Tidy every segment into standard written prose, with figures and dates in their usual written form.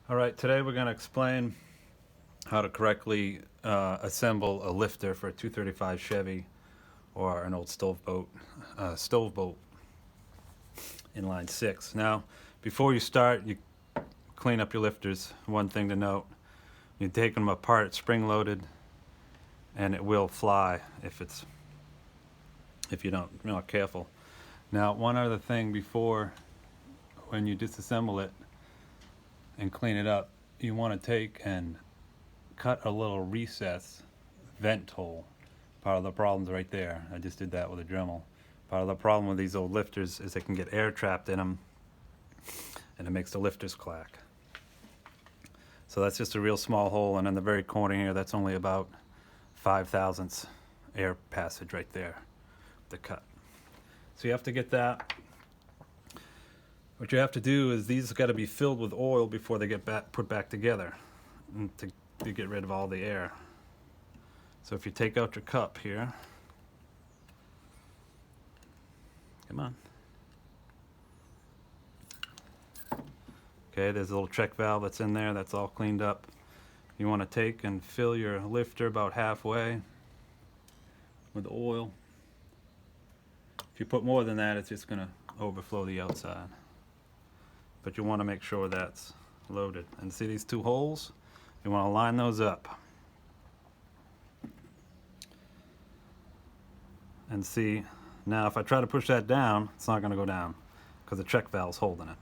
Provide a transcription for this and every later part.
Alright, today we're going to explain how to correctly assemble a lifter for a 235 Chevy or an old stove boat inline 6. Now, before you start, you clean up your lifters. One thing to note, you take them apart spring loaded and it will fly if you're not careful. Now, one other thing before, when you disassemble it and clean it up, you want to take and cut a little recess vent hole. Part of the problem's right there. I just did that with a Dremel. Part of the problem with these old lifters is they can get air trapped in them and it makes the lifters clack. So that's just a real small hole, and in the very corner here, that's only about 5/1000 air passage right there, the cut. So you have to get that. What you have to do is these got to be filled with oil before they get put back together, and to get rid of all the air. So if you take out your cup here, come on. Okay, there's a little check valve that's in there, that's all cleaned up. You want to take and fill your lifter about halfway with oil. If you put more than that, it's just going to overflow the outside. But you want to make sure that's loaded. And see these two holes? You want to line those up. And see, now if I try to push that down, it's not going to go down because the check valve's holding it.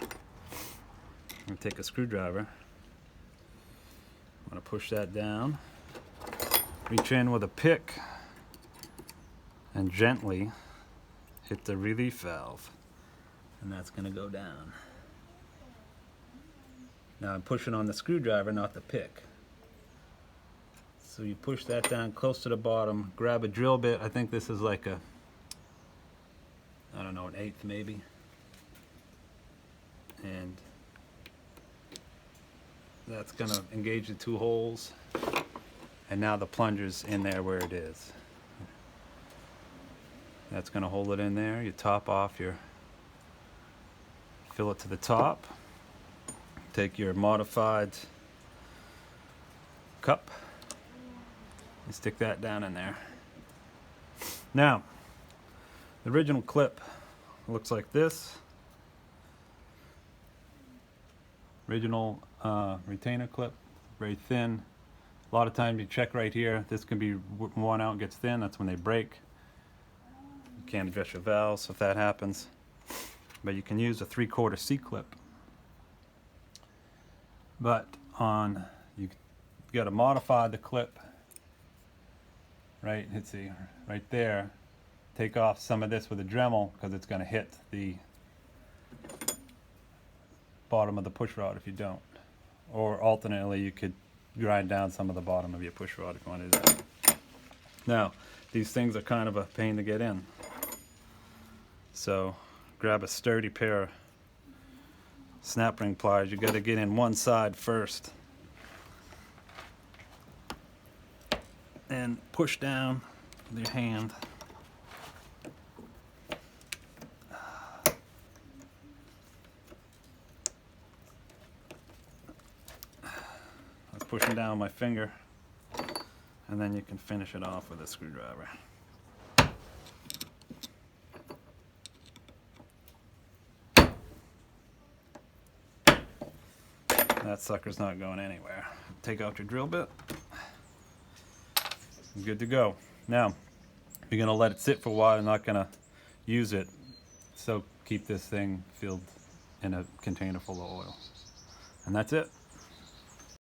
I'm going to take a screwdriver. I'm going to push that down. Reach in with a pick and gently hit the relief valve. And that's going to go down. Now I'm pushing on the screwdriver, not the pick. So you push that down close to the bottom, grab a drill bit. I think this is like a, I don't know, an 1/8 maybe. And that's going to engage the two holes. And now the plunger's in there where it is. That's going to hold it in there. You top off your, fill it to the top. Take your modified cup and stick that down in there. Now, the original clip looks like this. Original retainer clip, very thin. A lot of times you check right here. This can be worn out and gets thin. That's when they break. You can't adjust your valves if that happens. But you can use a 3/4 C-clip. But you got to modify the clip, right? Let's see, right there. Take off some of this with a Dremel because it's going to hit the bottom of the push rod if you don't. Or alternately, you could grind down some of the bottom of your push rod if you want to do that. Now, these things are kind of a pain to get in. So grab a sturdy pair of snap ring pliers. You got to get in one side first and push down with your hand. I was pushing down my finger, and then you can finish it off with a screwdriver. That sucker's not going anywhere. Take out your drill bit. Good to go. Now, you're going to let it sit for a while. You're not going to use it. So keep this thing filled in a container full of oil. And that's it.